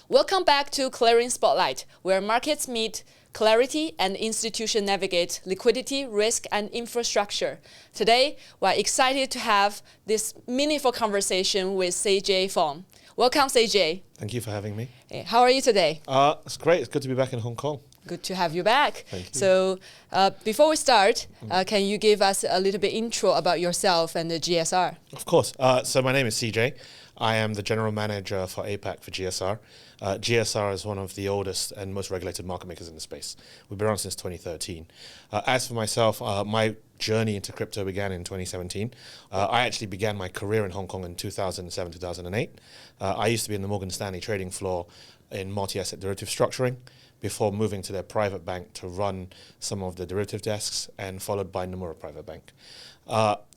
Welcome back to Clearing Spotlight, where markets meet clarity and institutions navigate liquidity, risk, and infrastructure. Today, we're excited to have this meaningful conversation with CJ Fong. Welcome, CJ. Thank you for having me. Hey, how are you today? It's great. It's good to be back in Hong Kong. Good to have you back. Thank you. So before we start, can you give us a little bit intro about yourself and the GSR? Of course. So my name is CJ. I am the General Manager for APAC for GSR. GSR is one of the oldest and most regulated market makers in the space. We've been around since 2013. As for myself, my journey into crypto began in 2017. I actually began my career in Hong Kong in 2007, 2008. I used to be in the Morgan Stanley trading floor in multi-asset derivative structuring before moving to their private bank to run some of the derivative desks and followed by Nomura Private Bank.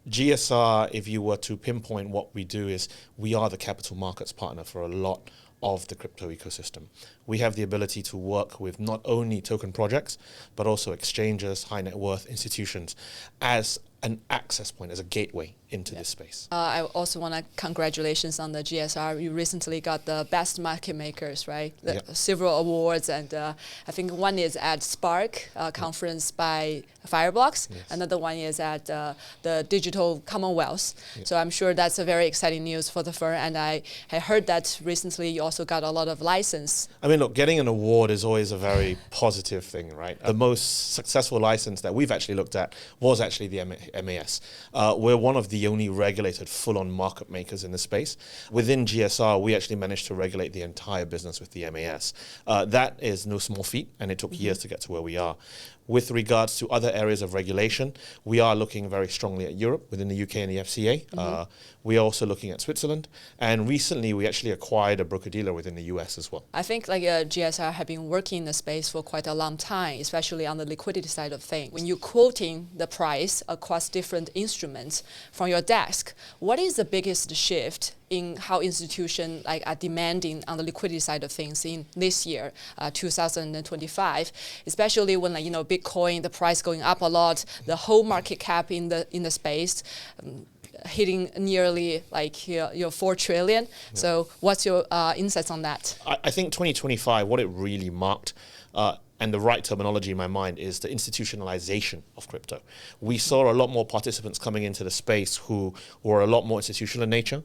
GSR, if you were to pinpoint what we do, is we are the capital markets partner for a lot of the crypto ecosystem. We have the ability to work with not only token projects, but also exchanges, high net worth institutions as an access point, as a gateway into this space. I also want to congratulations on the GSR. You recently got the best market makers, right? Several awards, and I think one is at Spark conference by Fireblocks. Yes. Another one is at the Digital Commonwealth. So I'm sure that's a very exciting news for the firm. And I heard that recently you also got a lot of license. I mean, look, getting an award is always a very positive thing, right? The most successful license that we've actually looked at was actually the MAS. We're one of the only regulated full-on market makers in the space. Within GSR, we actually managed to regulate the entire business with the MAS. That is no small feat, and it took years to get to where we are. With regards to other areas of regulation, we are looking very strongly at Europe within the UK and the FCA. We are also looking at Switzerland. And recently, we actually acquired a broker-dealer within the US as well. I think GSR have been working in the space for quite a long time, especially on the liquidity side of things. When you're quoting the price across different instruments from your desk, what is the biggest shift in how institutions are demanding on the liquidity side of things in this year, 2025, especially when Bitcoin, the price going up a lot, the whole market cap in the space hitting nearly your 4 trillion. Yeah. So what's your insights on that? I think 2025, what it really marked, and the right terminology in my mind, is the institutionalization of crypto. We saw a lot more participants coming into the space who were a lot more institutional in nature.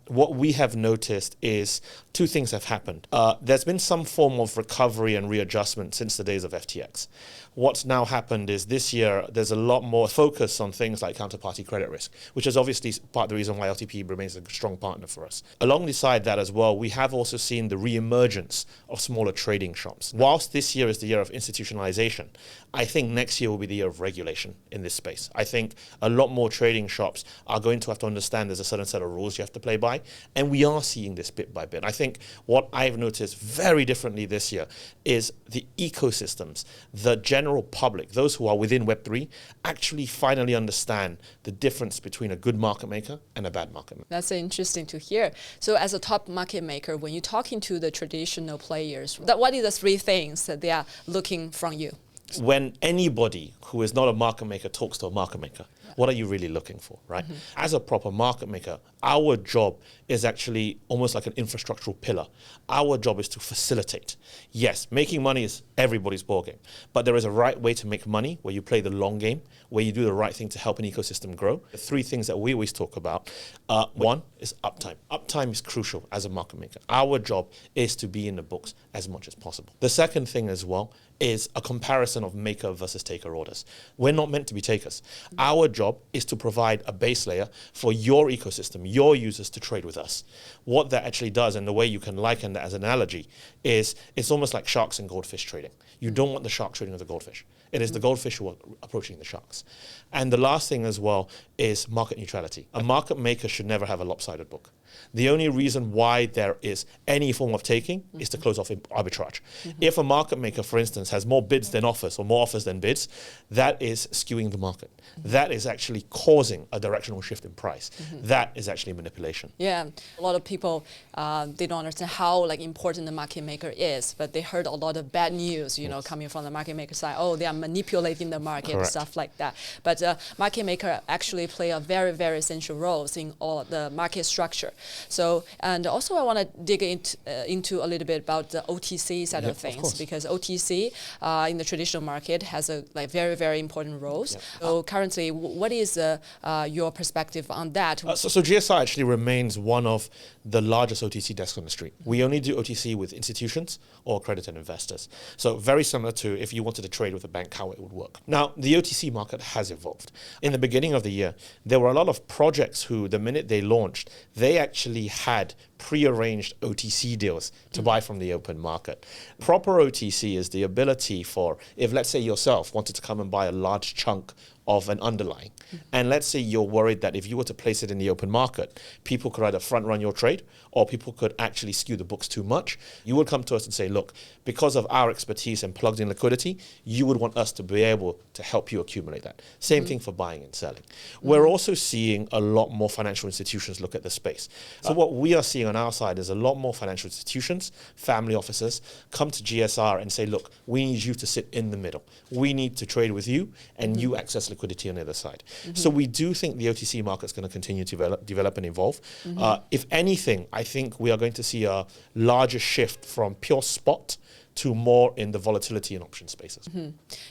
What we have noticed is two things have happened. There's been some form of recovery and readjustment since the days of FTX. What's now happened is this year, there's a lot more focus on things like counterparty credit risk, which is obviously part of the reason why LTP remains a strong partner for us. Alongside that as well, we have also seen the re-emergence of smaller trading shops. Whilst this year is the year of institutionalization, I think next year will be the year of regulation in this space. I think a lot more trading shops are going to have to understand there's a certain set of rules you have to play by, and we are seeing this bit by bit. I think what I've noticed very differently this year is the ecosystems, the general public, those who are within Web3, actually finally understand the difference between a good market maker and a bad market maker. That's interesting to hear. So as a top market maker, when you're talking to the traditional players, what are the 3 things that they are looking from you? When anybody who is not a market maker talks to a market maker, what are you really looking for, right? As a proper market maker, our job is actually almost like an infrastructural pillar. Our job is to facilitate. Yes, making money is everybody's ballgame, but there is a right way to make money where you play the long game, where you do the right thing to help an ecosystem grow. The 3 things that we always talk about, one is uptime. Uptime is crucial as a market maker. Our job is to be in the books as much as possible. The second thing as well is a comparison of maker versus taker orders. We're not meant to be takers. Our job is to provide a base layer for your ecosystem, your users to trade with us. What that actually does, and the way you can liken that as an analogy, is it's almost like sharks and goldfish trading. You don't want the shark trading with the goldfish. It is the goldfish who are approaching the sharks. And the last thing as well is market neutrality. A market maker should never have a lopsided book. The only reason why there is any form of taking is to close off arbitrage. If a market maker, for instance, has more bids than offers or more offers than bids, that is skewing the market. That is actually causing a directional shift in price. That is actually manipulation. Yeah, a lot of people, they don't understand how important the market maker is, but they heard a lot of bad news, coming from the market maker side. Oh, they are manipulating the market and Correct. stuff like that. But market maker actually play a very, very essential roles in all the market structure. So, and also I want to dig into a little bit about the OTC side of things, because OTC in the traditional market has a very, very important roles. So currently, what is your perspective on that? So GSR actually remains one of the largest OTC desks on the street. We only do OTC with institutions or accredited investors. So very similar to if you wanted to trade with a bank, how it would work. Now, the OTC market has evolved. In the beginning of the year, there were a lot of projects who, the minute they launched, they actually had pre-arranged OTC deals to buy from the open market. Proper OTC is the ability for, if let's say yourself wanted to come and buy a large chunk of an underlying, and let's say you're worried that if you were to place it in the open market, people could either front run your trade or people could actually skew the books too much, you would come to us and say, look, because of our expertise and plugged in liquidity, you would want us to be able to help you accumulate that. Same thing for buying and selling. We're also seeing a lot more financial institutions look at the space. So what we are seeing on our side is a lot more financial institutions, family offices come to GSR and say, look, we need you to sit in the middle. We need to trade with you and you access liquidity on the other side. So we do think the OTC market is going to continue to develop and evolve. If anything, I think we are going to see a larger shift from pure spot to more in the volatility and option spaces.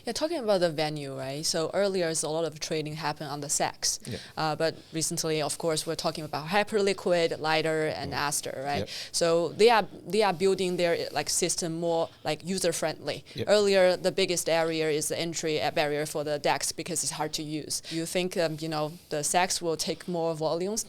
Yeah, talking about the venue, right? So earlier, a lot of trading happened on the SEX, but recently, of course, we're talking about Hyperliquid, Lighter, and Aster, right? So they are building their system more user friendly. Earlier, the biggest area is the entry barrier for the DEX because it's hard to use. Do you think the SEX will take more volumes?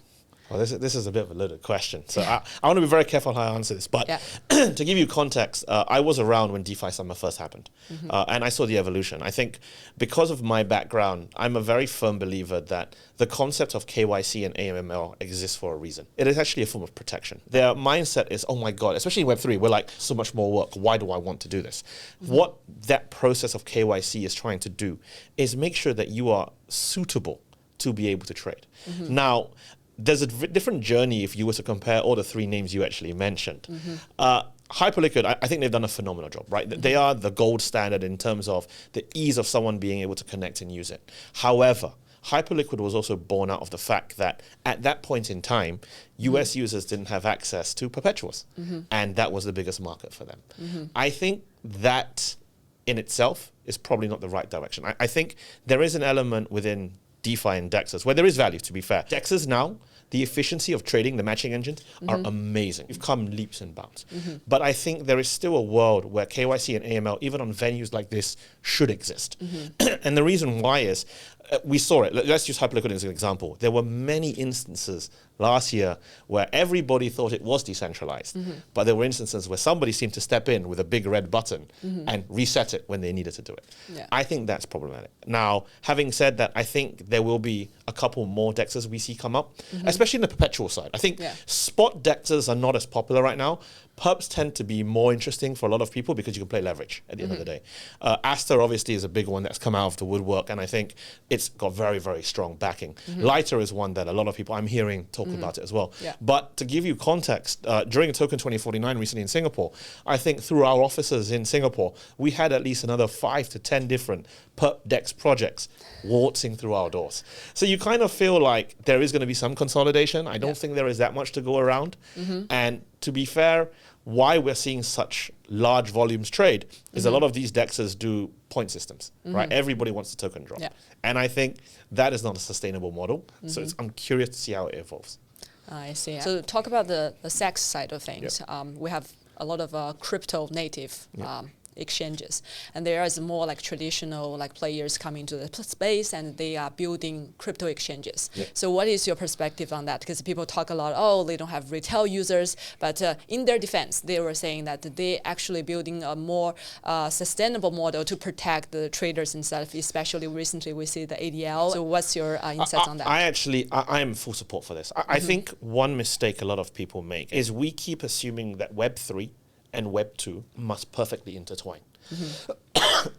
Well, this is a bit of a loaded question. So I want to be very careful how I answer this. But to give you context, I was around when DeFi Summer first happened. And I saw the evolution. I think because of my background, I'm a very firm believer that the concept of KYC and AML exists for a reason. It is actually a form of protection. Their mindset is, oh my God, especially in Web3, we're like, so much more work. Why do I want to do this? What that process of KYC is trying to do is make sure that you are suitable to be able to trade. Now, there's a different journey if you were to compare all the three names you actually mentioned. Hyperliquid, I think they've done a phenomenal job, right? They are the gold standard in terms of the ease of someone being able to connect and use it. However, Hyperliquid was also born out of the fact that at that point in time, US users didn't have access to perpetuals, and that was the biggest market for them. I think that in itself is probably not the right direction. I think there is an element within DeFi and DEXs where there is value, to be fair. DEXs now, the efficiency of trading, the matching engines are amazing. We've come leaps and bounds. But I think there is still a world where KYC and AML, even on venues like this, should exist. And the reason why is, we saw it. Let's use Hyperliquid as an example. There were many instances last year where everybody thought it was decentralized, but there were instances where somebody seemed to step in with a big red button and reset it when they needed to do it. I think that's problematic. Now, having said that, I think there will be a couple more DEXs we see come up, especially in the perpetual side. I think spot DEXs are not as popular right now. Perps tend to be more interesting for a lot of people because you can play leverage at the end of the day. Aster obviously is a big one that's come out of the woodwork, and I think it's got very, very strong backing. Lighter is one that a lot of people I'm hearing talk about it as well. But to give you context, during Token 2049 recently in Singapore, I think through our offices in Singapore, we had at least another 5 to 10 different perp DEX projects waltzing through our doors. So you kind of feel like there is going to be some consolidation. I don't think there is that much to go around. And to be fair, why we're seeing such large volumes trade is a lot of these DEXs do point systems, right? Everybody wants the token drop. And I think that is not a sustainable model. So I'm curious to see how it evolves. I see. So talk about the SEX side of things. We have a lot of crypto native exchanges, and there is more traditional players coming to the space, and they are building crypto exchanges. So what is your perspective on that? Because people talk a lot, oh, they don't have retail users, but in their defense, they were saying that they actually building a more sustainable model to protect the traders and stuff, especially recently we see the ADL. So what's your insights on that? I am full support for this. I think one mistake a lot of people make is we keep assuming that Web3 and Web 2 must perfectly intertwine.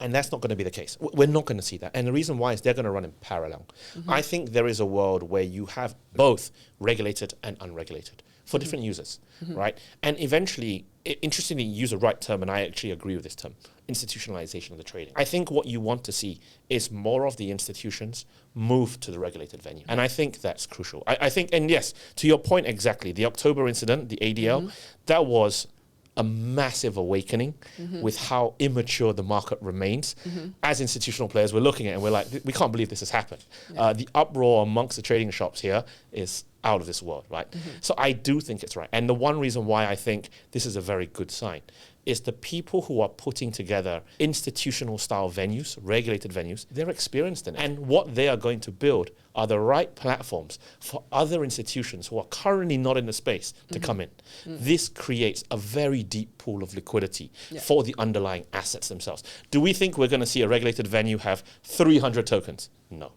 And that's not going to be the case. We're not going to see that. And the reason why is they're going to run in parallel. I think there is a world where you have both regulated and unregulated for different users, right? And eventually, interestingly, you use the right term, and I actually agree with this term, institutionalization of the trading. I think what you want to see is more of the institutions move to the regulated venue. And I think that's crucial. I think, and yes, to your point exactly, the October incident, the ADL, that was a massive awakening with how immature the market remains. As institutional players, we're looking at it and we're like, we can't believe this has happened. The uproar amongst the trading shops here is out of this world, right? So I do think it's right. And the one reason why I think this is a very good sign is the people who are putting together institutional style venues, regulated venues, they're experienced in it. And what they are going to build are the right platforms for other institutions who are currently not in the space to come in. This creates a very deep pool of liquidity for the underlying assets themselves. Do we think we're going to see a regulated venue have 300 tokens? No.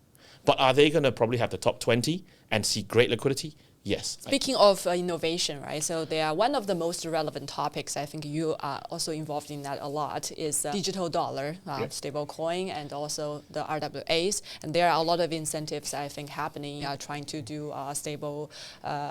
But are they going to probably have the top 20 and see great liquidity? Yes. Speaking of innovation, right? So they are one of the most relevant topics. I think you are also involved in that a lot. Is digital dollar, stable coin, and also the RWAs. And there are a lot of incentives I think happening, trying to do stable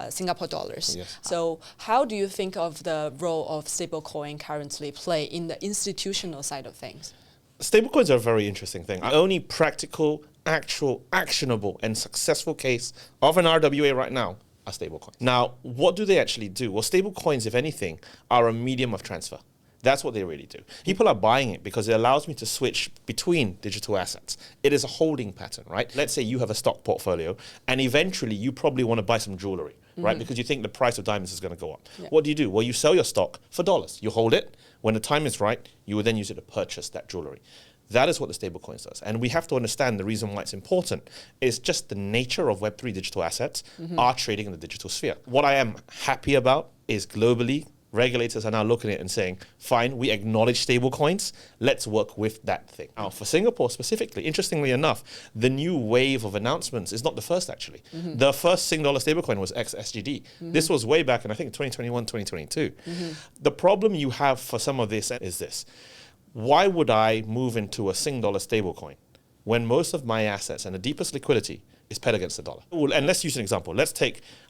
Singapore dollars. Yes. So how do you think of the role of stable coin currently play in the institutional side of things? Stablecoins are a very interesting thing. The only practical, actual, actionable, and successful case of an RWA right now are stablecoins. Now, what do they actually do? Well, stablecoins, if anything, are a medium of transfer. That's what they really do. People are buying it because it allows me to switch between digital assets. It is a holding pattern, right? Let's say you have a stock portfolio and eventually you probably want to buy some jewelry, right? Because you think the price of diamonds is going to go up. What do? Well, you sell your stock for dollars. You hold it. When the time is right, you will then use it to purchase that jewelry. That is what the stablecoins does. And we have to understand the reason why it's important is just the nature of Web3 digital assets are trading in the digital sphere. What I am happy about is globally, regulators are now looking at it and saying, fine, we acknowledge stablecoins, let's work with that thing. Now, for Singapore specifically, interestingly enough, the new wave of announcements is not the first actually. The first Sing dollar stablecoin was XSGD. This was way back in, I think, 2021, 2022. The problem you have for some of this is this. Why would I move into a Sing dollar stablecoin when most of my assets and the deepest liquidity is paid against the dollar? Well, and let's use an example.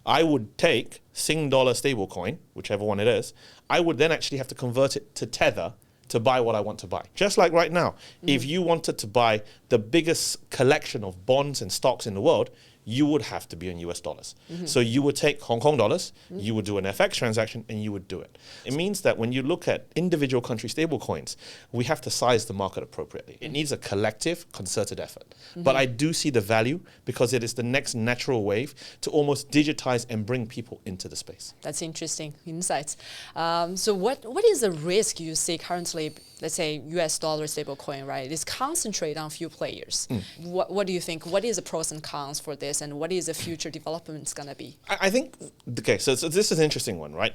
I would take Sing dollar stablecoin, whichever one it is. I would then actually have to convert it to Tether to buy what I want to buy. Just like right now, if you wanted to buy the biggest collection of bonds and stocks in the world, you would have to be in US dollars. So you would take Hong Kong dollars, you would do an FX transaction, and you would do it. It means that when you look at individual country stable coins, we have to size the market appropriately. It needs a collective, concerted effort. But I do see the value because it is the next natural wave to almost digitize and bring people into the space. That's interesting insights. So what is the risk you see currently, let's say US dollar stablecoin, right? It's concentrated on few players. What do you think? What is the pros and cons for this, and what is the future developments going to be? I think, okay, so this is an interesting one, right?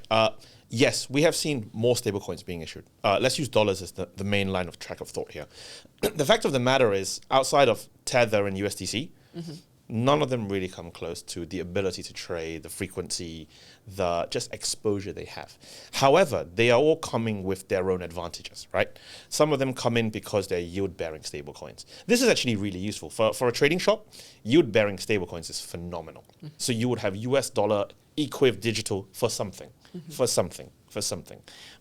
Yes, we have seen more stablecoins being issued. Let's use dollars as the main line of track of thought here. The fact of the matter is, outside of Tether and USDC, none of them really come close to the ability to trade, the frequency, the just exposure they have. However, they are all coming with their own advantages, right? Some of them come in because they're yield-bearing stablecoins. This is actually really useful. For a trading shop, yield-bearing stablecoins is phenomenal. So you would have US dollar equiv digital for something, for something.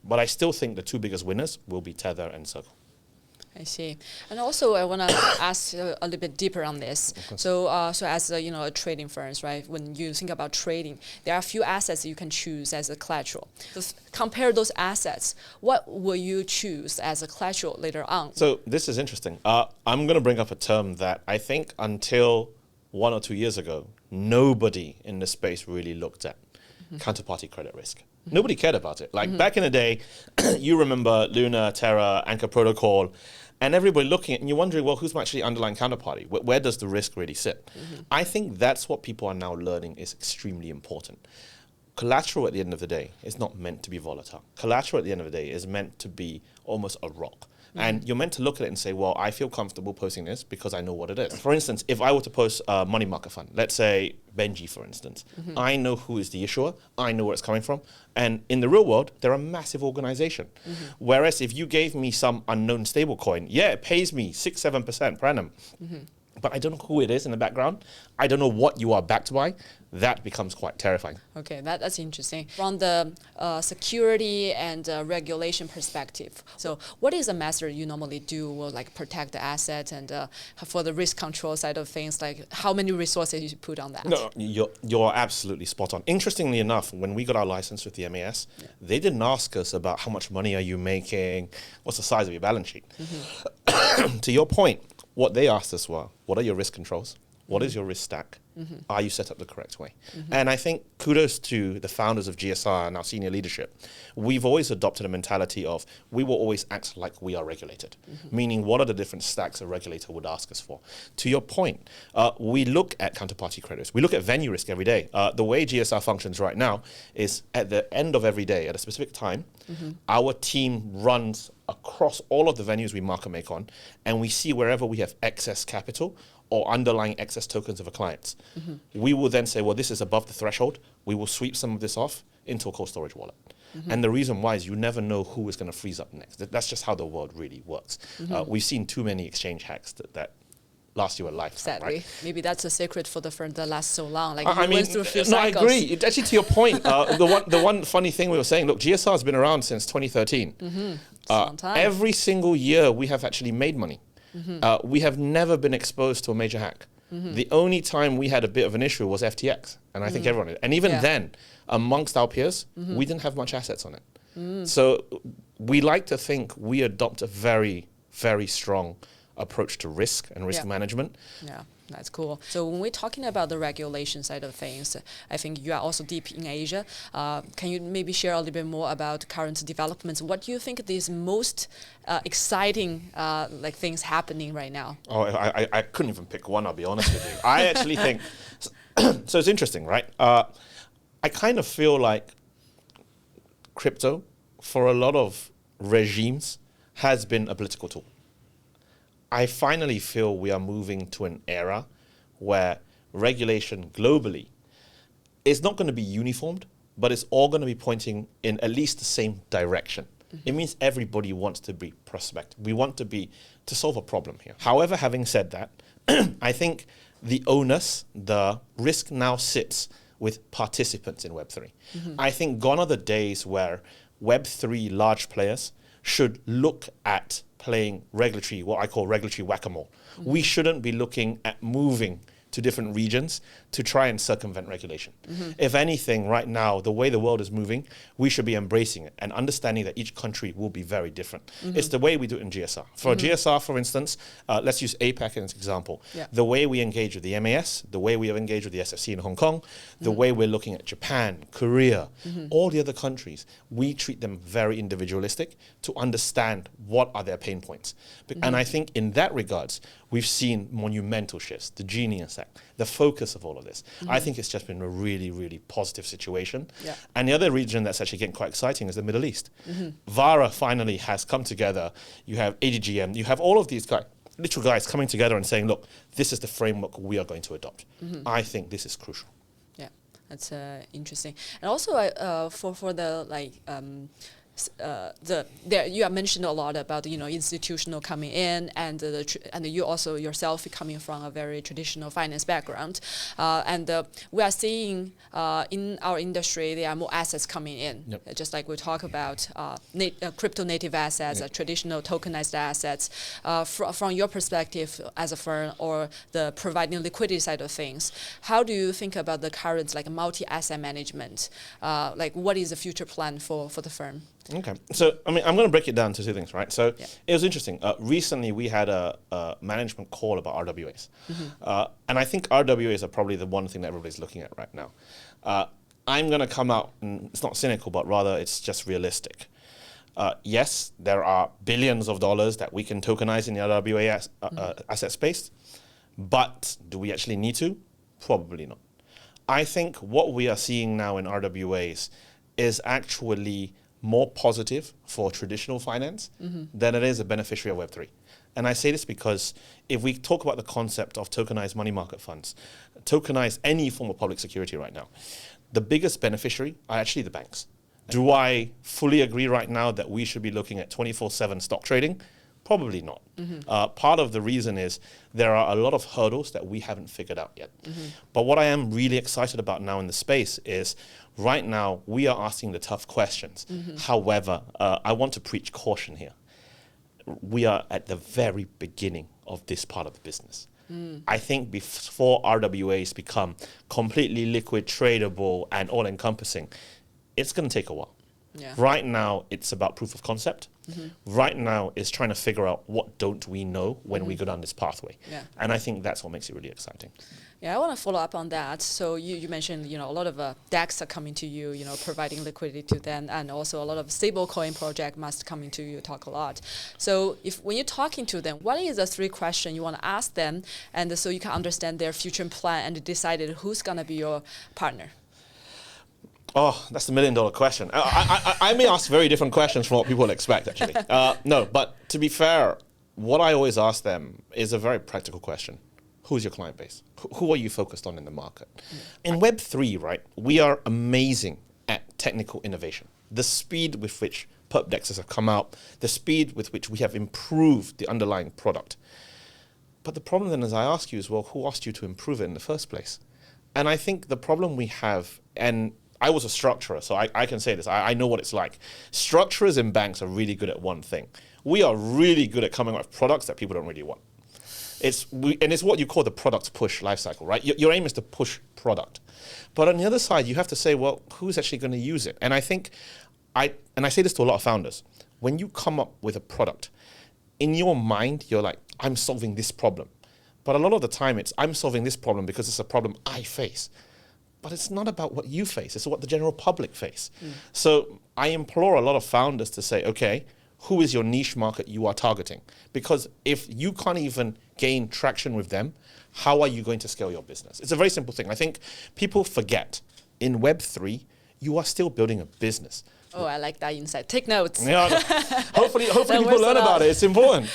But I still think the two biggest winners will be Tether and Circle. I see. And also, I want to ask a little bit deeper on this. So as a trading firms, right? When you think about trading, there are a few assets you can choose as a collateral. So compare those assets. What will you choose as a collateral later on? So this is interesting. I'm going to bring up a term that I think until 1 or 2 years ago, nobody in the space really looked at: counterparty credit risk. Nobody cared about it. Like back in the day, you remember Luna, Terra, Anchor Protocol, and everybody looking at it and you're wondering, well, who's actually underlying counterparty? Where does the risk really sit? I think that's what people are now learning is extremely important. Collateral at the end of the day is not meant to be volatile. Collateral at the end of the day is meant to be almost a rock. And you're meant to look at it and say, well, I feel comfortable posting this because I know what it is. For instance, if I were to post a money market fund, let's say Benji, for instance, I know who is the issuer, I know where it's coming from. And in the real world, they're a massive organization. Whereas if you gave me some unknown stable coin, yeah, it pays me 6-7% per annum. but I don't know who it is in the background. I don't know what you are backed by. That becomes quite terrifying. Okay, that's interesting. From the security and regulation perspective, so what is the method you normally do will like protect the asset and for the risk control side of things, like how many resources you put on that? No, you're absolutely spot on. Interestingly enough, when we got our license with the MAS, they didn't ask us about how much money are you making, what's the size of your balance sheet. To your point, what they asked us were, what are your risk controls? What is your risk stack? Are you set up the correct way? And I think kudos to the founders of GSR and our senior leadership. We've always adopted a mentality of we will always act like we are regulated, meaning what are the different stacks a regulator would ask us for? To your point, we look at counterparty credits. We look at venue risk every day. The way GSR functions right now is at the end of every day, at a specific time, our team runs across all of the venues we market make on, and we see wherever we have excess capital or underlying excess tokens of a client. We will then say, well, this is above the threshold. We will sweep some of this off into a cold storage wallet. And the reason why is you never know who is going to freeze up next. That's just how the world really works. We've seen too many exchange hacks that last you a lifetime. Sadly, right? maybe that's a secret for the firm that lasts so long. Like I you mean, went through a few no, I cycles. agree. It, actually, to your point, the one funny thing we were saying, look, GSR has been around since 2013. It's a long time. Every single year we have actually made money. We have never been exposed to a major hack. The only time we had a bit of an issue was FTX, and I think everyone did. And even then, amongst our peers, we didn't have much assets on it. So we like to think we adopt a very, very strong approach to risk and risk management. Yeah, that's cool. So when we're talking about the regulation side of things, I think you are also deep in Asia. Can you maybe share a little bit more about current developments? What do you think is most exciting like things happening right now? Oh, I couldn't even pick one, I'll be honest with you. I actually think, so it's interesting, right? I kind of feel like crypto, for a lot of regimes, has been a political tool. I finally feel we are moving to an era where regulation globally is not going to be uniformed, but it's all going to be pointing in at least the same direction. It means everybody wants to be prospective. We want to solve a problem here. However, having said that, I think the onus, the risk now sits with participants in Web3. I think gone are the days where Web3 large players should look at playing regulatory, what I call regulatory whack-a-mole. We shouldn't be looking at moving to different regions to try and circumvent regulation. If anything, right now, the way the world is moving, we should be embracing it and understanding that each country will be very different. It's the way we do it in GSR. For GSR, for instance, let's use APAC as an example. The way we engage with the MAS, the way we have engaged with the SFC in Hong Kong, the way we're looking at Japan, Korea, all the other countries, we treat them very individualistic to understand what are their pain points. And I think in that regards, we've seen monumental shifts, the Genius Act, the focus of all of this. I think it's just been a really, really positive situation. And the other region that's actually getting quite exciting is the Middle East. VARA finally has come together. You have ADGM, you have all of these guys, literal guys coming together and saying, look, this is the framework we are going to adopt. I think this is crucial. Yeah, that's interesting. And also for the like, you have mentioned a lot about institutional coming in and you also yourself coming from a very traditional finance background, and we are seeing in our industry there are more assets coming in, just like we talk about crypto native assets, traditional tokenized assets. From your perspective as a firm or the providing liquidity side of things, how do you think about the current like multi-asset management? Like what is the future plan for the firm? Okay, so I mean, I'm going to break it down to two things, right? So it was interesting. Recently, we had a management call about RWAs. And I think RWAs are probably the one thing that everybody's looking at right now. I'm going to come out, and it's not cynical, but rather it's just realistic. Yes, there are billions of dollars that we can tokenize in the RWA asset space, but do we actually need to? Probably not. I think what we are seeing now in RWAs is actually more positive for traditional finance than it is a beneficiary of Web3. And I say this because if we talk about the concept of tokenized money market funds, tokenize any form of public security right now, the biggest beneficiary are actually the banks. Do I fully agree right now that we should be looking at 24/7 stock trading? Probably not. Part of the reason is there are a lot of hurdles that we haven't figured out yet. But what I am really excited about now in the space is right now we are asking the tough questions. However, I want to preach caution here. We are at the very beginning of this part of the business. I think before RWAs become completely liquid, tradable, and all-encompassing, it's going to take a while. Yeah. Right now, it's about proof of concept. Right now, it's trying to figure out what don't we know when we go down this pathway. Yeah. And I think that's what makes it really exciting. Yeah, I want to follow up on that. So you mentioned, a lot of DEXs are coming to you, providing liquidity to them, and also a lot of stablecoin project must come to you, talk a lot. So when you're talking to them, what is the 3 questions you want to ask them, and so you can understand their future plan and decide who's going to be your partner? Oh, that's the $1 million question. I may ask very different questions from what people expect, actually. No, but to be fair, what I always ask them is a very practical question. Who's your client base? Who are you focused on in the market? In Web3, right, we are amazing at technical innovation. The speed with which perp DEXs have come out, the speed with which we have improved the underlying product. But the problem then is I ask you as well, who asked you to improve it in the first place? And I think the problem we have, and I was a structurer, so I can say this. I know what it's like. Structurers in banks are really good at one thing. We are really good at coming up with products that people don't really want. It's what you call the product push lifecycle, right? Your aim is to push product. But on the other side, you have to say, well, who's actually going to use it? And I think, I say this to a lot of founders, when you come up with a product, in your mind, you're like, I'm solving this problem. But a lot of the time, it's I'm solving this problem because it's a problem I face. But it's not about what you face, it's what the general public face. So I implore a lot of founders to say, okay, who is your niche market you are targeting? Because if you can't even gain traction with them, how are you going to scale your business? It's a very simple thing. I think people forget in Web3, you are still building a business. Oh, I like that insight. Take notes. Yeah, hopefully people learn about it. It's important.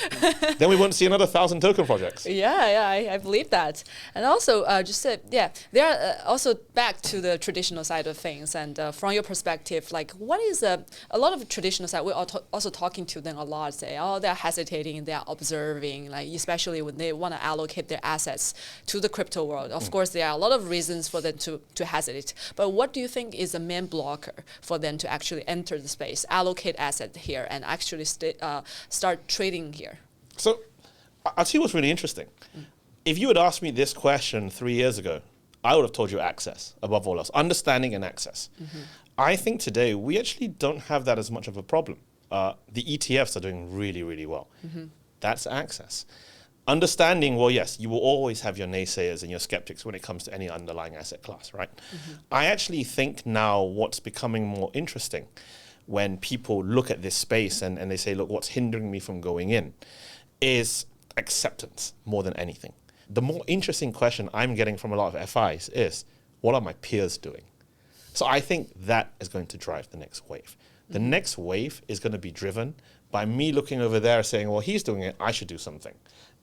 Then we won't see another 1,000 token projects. Yeah, I believe that. And also, there are also back to the traditional side of things. And from your perspective, like what is a lot of traditional side? We're also talking to them a lot. Say, oh, they're hesitating, they're observing, like especially when they want to allocate their assets to the crypto world. Of course, there are a lot of reasons for them to hesitate. But what do you think is the main blocker for them to actually enter the space, allocate assets here, and actually start trading here? So I'll tell you what's really interesting. If you had asked me this question 3 years ago, I would have told you access above all else, understanding and access. I think today we actually don't have that as much of a problem. The ETFs are doing really, really well. That's access. Understanding, well, yes, you will always have your naysayers and your skeptics when it comes to any underlying asset class, right? I actually think now what's becoming more interesting when people look at this space and they say, look, what's hindering me from going in is acceptance more than anything. The more interesting question I'm getting from a lot of FIs is, what are my peers doing? So I think that is going to drive the next wave. The next wave is going to be driven by me looking over there saying, well, he's doing it, I should do something.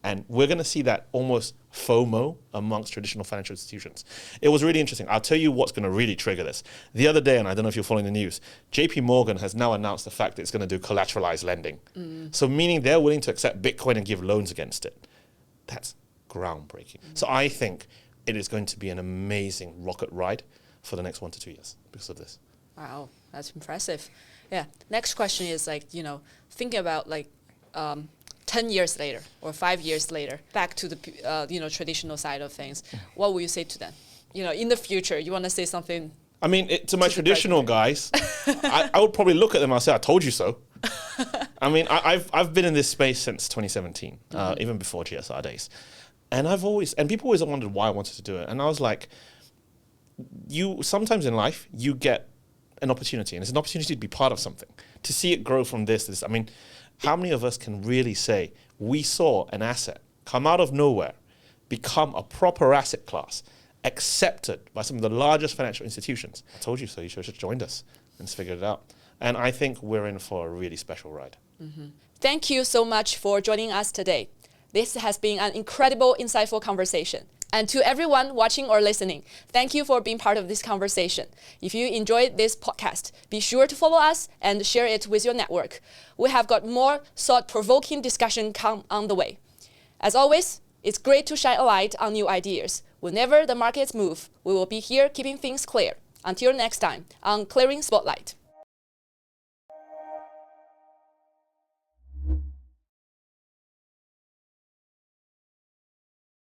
And we're going to see that almost FOMO amongst traditional financial institutions. It was really interesting. I'll tell you what's going to really trigger this. The other day, and I don't know if you're following the news, JP Morgan has now announced the fact that it's going to do collateralized lending. So meaning they're willing to accept Bitcoin and give loans against it. That's groundbreaking. So I think it is going to be an amazing rocket ride for the next 1 to 2 years because of this. Wow, that's impressive. Yeah. Next question is thinking about 10 years later or 5 years later, back to the traditional side of things, what will you say to them? In the future, you want to say something? I mean, to my traditional guys, I would probably look at them and say, I told you so. I mean, I've been in this space since 2017, even before GSR days. And people always wondered why I wanted to do it. And I was like, sometimes in life, you get an opportunity, and it's an opportunity to be part of something, to see it grow from this to this. I mean, how many of us can really say we saw an asset come out of nowhere, become a proper asset class, accepted by some of the largest financial institutions? I told you so. You should have joined us and figured it out. And I think we're in for a really special ride. Thank you so much for joining us today. This has been an incredible, insightful conversation. And to everyone watching or listening, thank you for being part of this conversation. If you enjoyed this podcast, be sure to follow us and share it with your network. We have got more thought-provoking discussion come on the way. As always, it's great to shine a light on new ideas. Whenever the markets move, we will be here keeping things clear. Until next time on Clearing Spotlight.